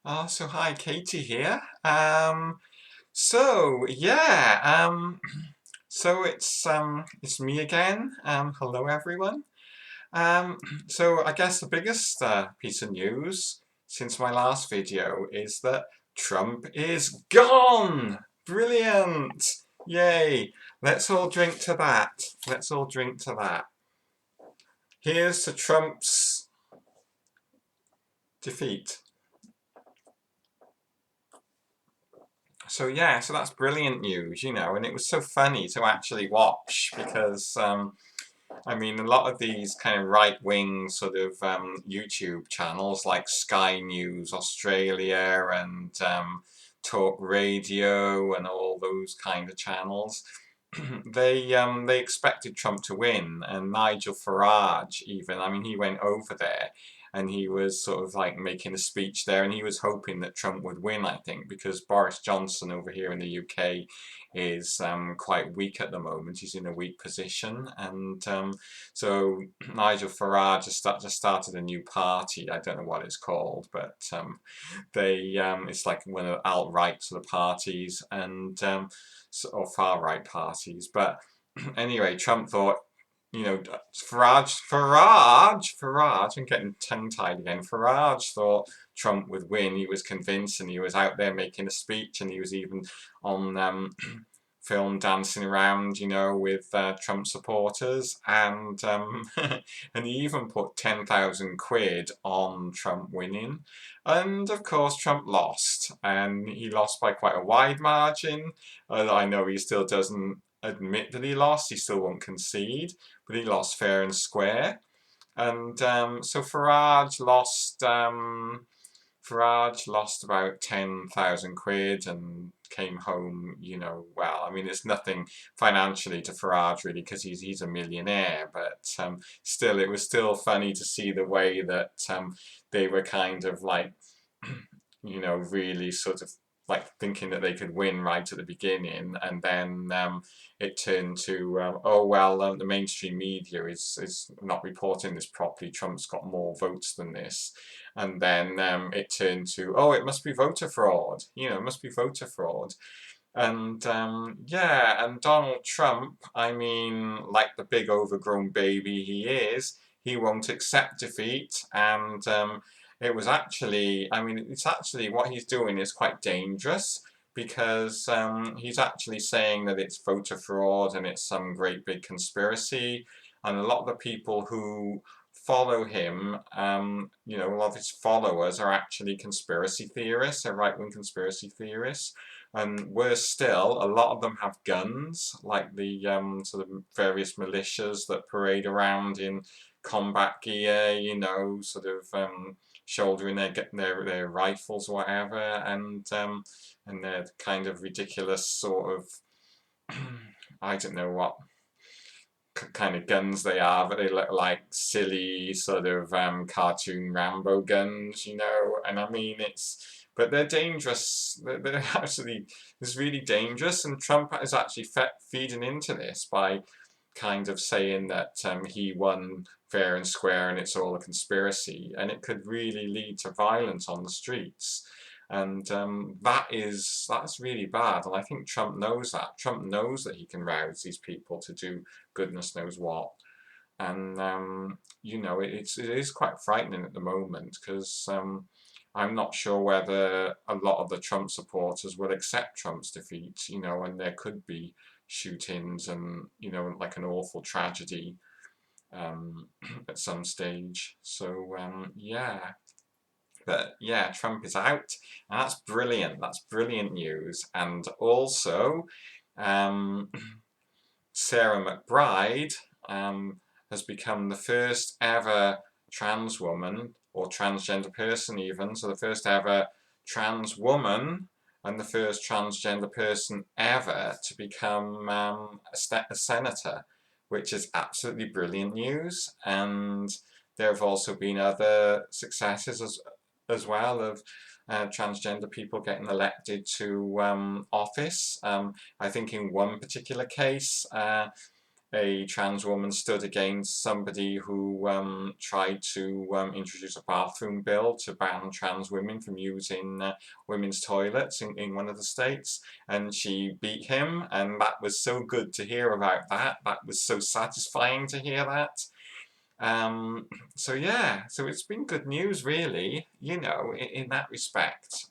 So hi, Katie here. So yeah, so it's me again. Hello everyone. Um, so I guess the biggest piece of news since my last video is that Trump is gone. Brilliant! Yay! Let's all drink to that. Let's all drink to that. Here's to Trump's defeat. So yeah, so that's brilliant news, and it was so funny to actually watch because I mean, a lot of these kind of right-wing sort of YouTube channels like Sky News Australia and Talk Radio and all those kind of channels, they expected Trump to win, and Nigel Farage even. I mean, he went over there and he was sort of like making a speech there, and he was hoping that Trump would win. I think because Boris Johnson over here in the UK is quite weak at the moment. He's in a weak position, and so Nigel Farage just started a new party. I don't know what it's called, but it's like one of the alt-right sort of parties, and or far-right parties. But anyway, Trump thought, Farage, I'm getting tongue-tied again. Farage thought Trump would win. He was convinced, and he was out there making a speech, and he was even on film dancing around, with Trump supporters, and and he even put 10,000 quid on Trump winning, and of course Trump lost, and he lost by quite a wide margin. I know he still doesn't admit that he lost, he still won't concede, but he lost fair and square, and so Farage lost about 10,000 quid and came home, well, I mean, it's nothing financially to Farage really because he's a millionaire, but still, it was still funny to see the way that they were kind of like, really sort of like thinking that they could win right at the beginning, and then it turned to oh well, the mainstream media is not reporting this properly. Trump's got more votes than this, and then it turned to, oh, it must be voter fraud. It must be voter fraud. And yeah, and Donald Trump, I mean, like the big overgrown baby he is, he won't accept defeat. And it was actually, I mean, it's actually what he's doing is quite dangerous because he's actually saying that it's voter fraud and it's some great big conspiracy. And a lot of the people who follow him, a lot of his followers are actually conspiracy theorists, they're right-wing conspiracy theorists. And worse still, a lot of them have guns, like the sort of various militias that parade around in combat gear, sort of shouldering their rifles or whatever, and their kind of ridiculous sort of I don't know what kind of guns they are, but they look like silly sort of cartoon Rambo guns, and I mean but they're dangerous. They're actually, it's really dangerous, and Trump is actually feeding into this by kind of saying that he won fair and square and it's all a conspiracy, and it could really lead to violence on the streets. And that's really bad, and I think Trump knows that. Trump knows that he can rouse these people to do goodness knows what, and it is quite frightening at the moment because I'm not sure whether a lot of the Trump supporters will accept Trump's defeat, and there could be shootings and like an awful tragedy at some stage. So yeah. But yeah, Trump is out, and that's brilliant. That's brilliant news. And also, um, Sarah McBride has become the first ever trans woman, or transgender person even, so the first ever trans woman and the first transgender person ever to become a senator, which is absolutely brilliant news. And there have also been other successes as well of transgender people getting elected to office. I think in one particular case, a trans woman stood against somebody who tried to introduce a bathroom bill to ban trans women from using women's toilets in one of the states, and she beat him, and that was so good to hear about that. That was so satisfying to hear that. Um, so yeah, so it's been good news, really, in that respect.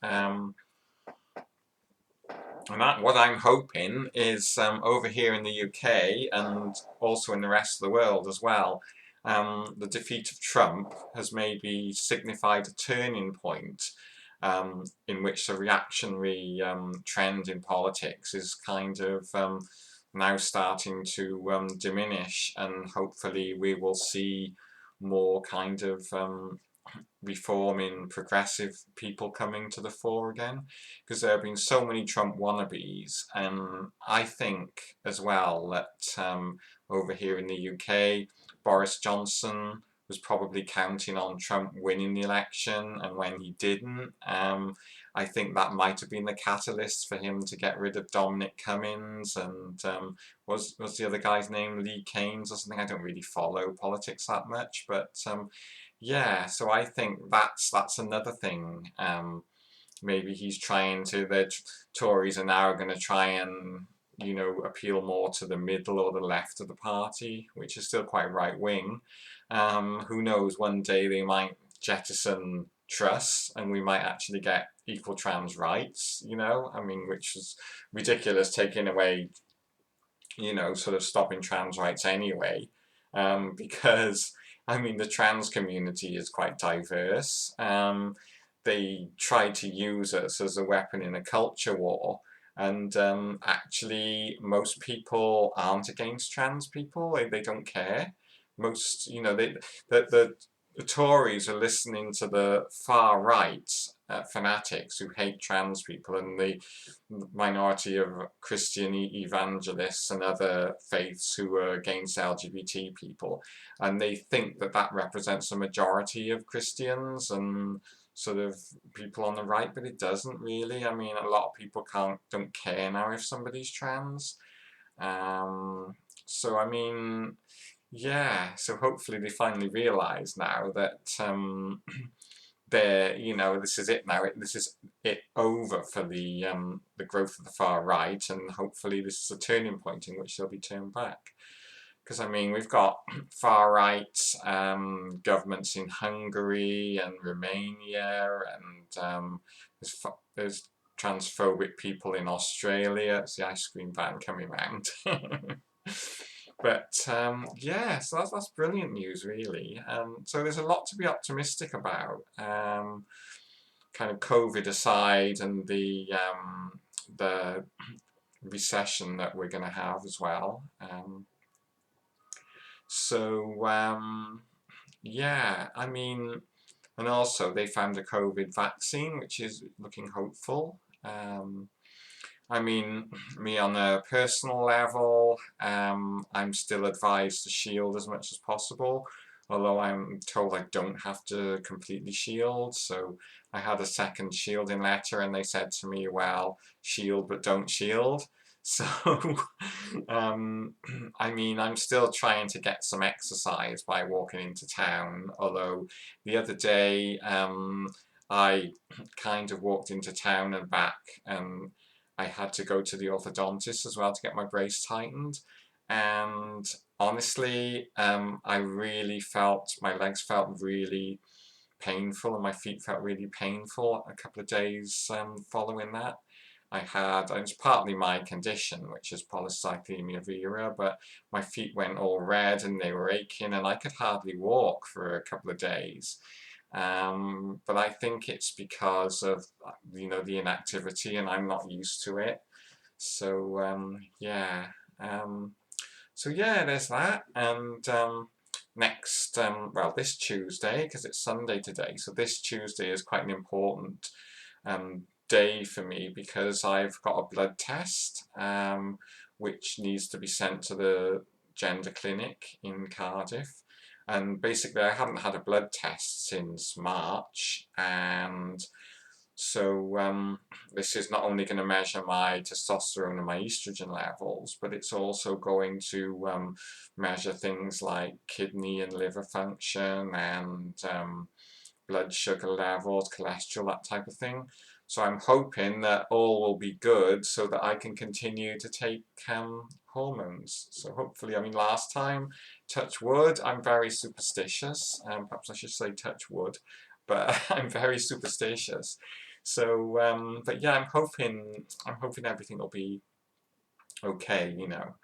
And what I'm hoping is over here in the UK and also in the rest of the world as well, the defeat of Trump has maybe signified a turning point in which the reactionary trend in politics is kind of now starting to diminish, and hopefully we will see more kind of reforming progressive people coming to the fore again, because there have been so many Trump wannabes, and I think as well that over here in the UK, Boris Johnson was probably counting on Trump winning the election, and when he didn't, I think that might have been the catalyst for him to get rid of Dominic Cummings and was the other guy's name Lee Keynes or something? I don't really follow politics that much, but yeah, so I think that's another thing. Maybe he's trying to. The Tories are now going to try and appeal more to the middle or the left of the party, which is still quite right wing. Who knows? One day they might jettison Truss, and we might actually get equal trans rights. I mean, which is ridiculous, taking away sort of stopping trans rights anyway, because I mean the trans community is quite diverse. They try to use us as a weapon in a culture war, and actually most people aren't against trans people. They don't care. Most, the Tories are listening to the far right fanatics who hate trans people, and the minority of Christian evangelists and other faiths who are against LGBT people, and they think that that represents a majority of Christians and sort of people on the right, but it doesn't really. I mean, a lot of people don't care now if somebody's trans. So I mean, yeah. So hopefully they finally realise now that this is it now. This is it over for the growth of the far right, and hopefully this is a turning point in which they'll be turned back. Because I mean, we've got far right governments in Hungary and Romania, and there's transphobic people in Australia. It's the ice cream van coming round. But yeah, so that's brilliant news, really. So there's a lot to be optimistic about. Kind of COVID aside, and the recession that we're going to have as well. Yeah, I mean, and also they found a COVID vaccine, which is looking hopeful. I mean, me on a personal level, I'm still advised to shield as much as possible, although I'm told I don't have to completely shield. So I had a second shielding letter, and they said to me, well, shield but don't shield. So, I mean, I'm still trying to get some exercise by walking into town, although the other day I kind of walked into town and back, and I had to go to the orthodontist as well to get my brace tightened. And honestly, I really felt, my legs felt really painful and my feet felt really painful a couple of days following that. And it's partly my condition, which is polycythemia vera, but my feet went all red and they were aching, and I could hardly walk for a couple of days. But I think it's because of the inactivity, and I'm not used to it. So yeah. So yeah, there's that. And next, well, this Tuesday, because it's Sunday today, so this Tuesday is quite an important day for me, because I've got a blood test which needs to be sent to the gender clinic in Cardiff. And basically I haven't had a blood test since March, and So this is not only going to measure my testosterone and my estrogen levels, but it's also going to measure things like kidney and liver function and blood sugar levels, cholesterol, that type of thing. So I'm hoping that all will be good so that I can continue to take hormones. So hopefully, I mean, last time, touch wood, I'm very superstitious. Perhaps I should say touch wood, but I'm very superstitious. So, but yeah, I'm hoping everything will be okay, you know,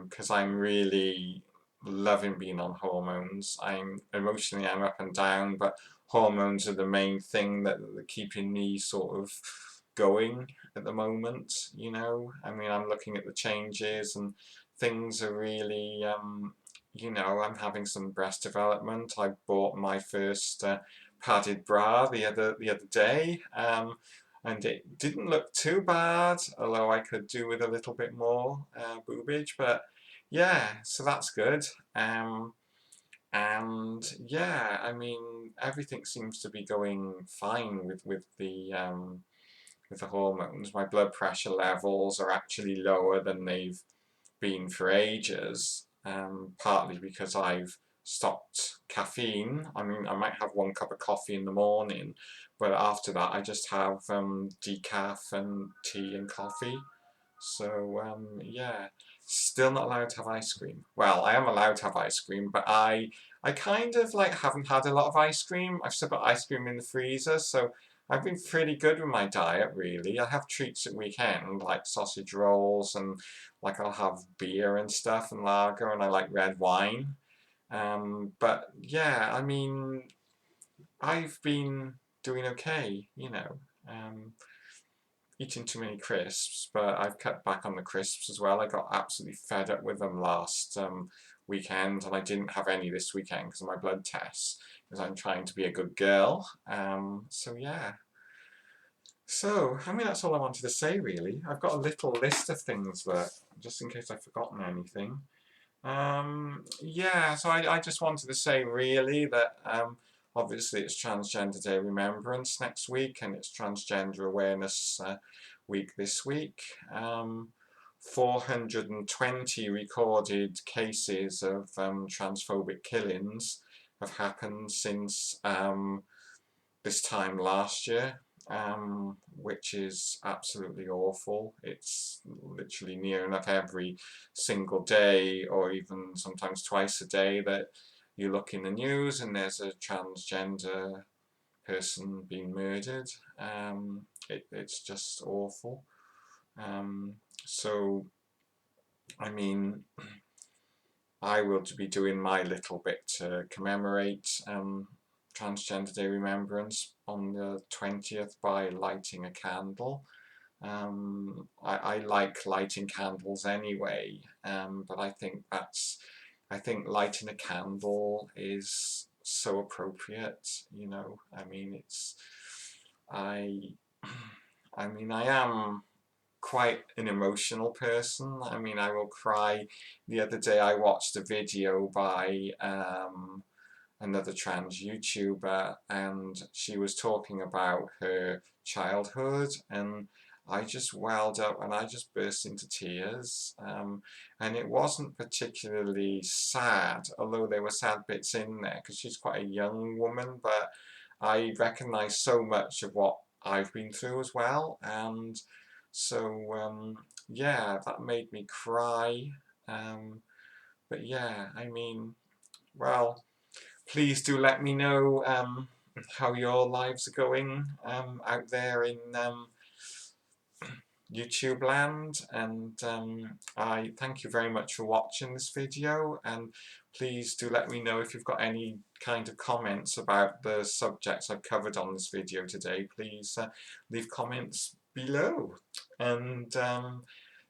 because I'm really loving being on hormones. I'm up and down, but hormones are the main thing that are keeping me sort of going at the moment, you know. I mean, I'm looking at the changes and things are really, you know, I'm having some breast development. I bought my first padded bra the other day. And it didn't look too bad, although I could do with a little bit more boobage, but yeah, so that's good. And yeah, I mean, everything seems to be going fine with the hormones. My blood pressure levels are actually lower than they've been for ages, partly because I've stopped caffeine. I mean, I might have one cup of coffee in the morning, but after that I just have decaf and tea and coffee. So yeah, still not allowed to have ice cream. Well, I am allowed to have ice cream, but I kind of like haven't had a lot of ice cream. I've still got ice cream in the freezer, so I've been pretty good with my diet really. I have treats at weekend like sausage rolls and like I'll have beer and stuff and lager and I like red wine. But yeah, I mean, I've been doing okay, you know. Um, Eating too many crisps, but I've cut back on the crisps as well. I got absolutely fed up with them last weekend, and I didn't have any this weekend because of my blood tests, because I'm trying to be a good girl. So yeah. So, I mean, that's all I wanted to say, really. I've got a little list of things that, just in case I've forgotten anything. Yeah, so I just wanted to say really that obviously it's Transgender Day Remembrance next week and it's Transgender Awareness Week this week. 420 recorded cases of transphobic killings have happened since this time last year, which is absolutely awful. It's literally near enough every single day, or even sometimes twice a day, that you look in the news and there's a transgender person being murdered. It's just awful. Um, so, I mean, I will be doing my little bit to commemorate Transgender Day Remembrance on the 20th by lighting a candle. I like lighting candles anyway, but I think lighting a candle is so appropriate, you know. I mean, I, I mean, I am quite an emotional person. I mean, I will cry. The other day I watched a video by another trans YouTuber and she was talking about her childhood and I just welled up and I just burst into tears. And it wasn't particularly sad, although there were sad bits in there because she's quite a young woman, but I recognise so much of what I've been through as well. And so, yeah, that made me cry. Um, but yeah, I mean, well, please do let me know how your lives are going out there in YouTube land, and I thank you very much for watching this video, and please do let me know if you've got any kind of comments about the subjects I've covered on this video today. Please leave comments below, and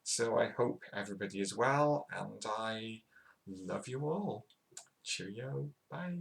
so I hope everybody is well, and I love you all. Cheerio, bye.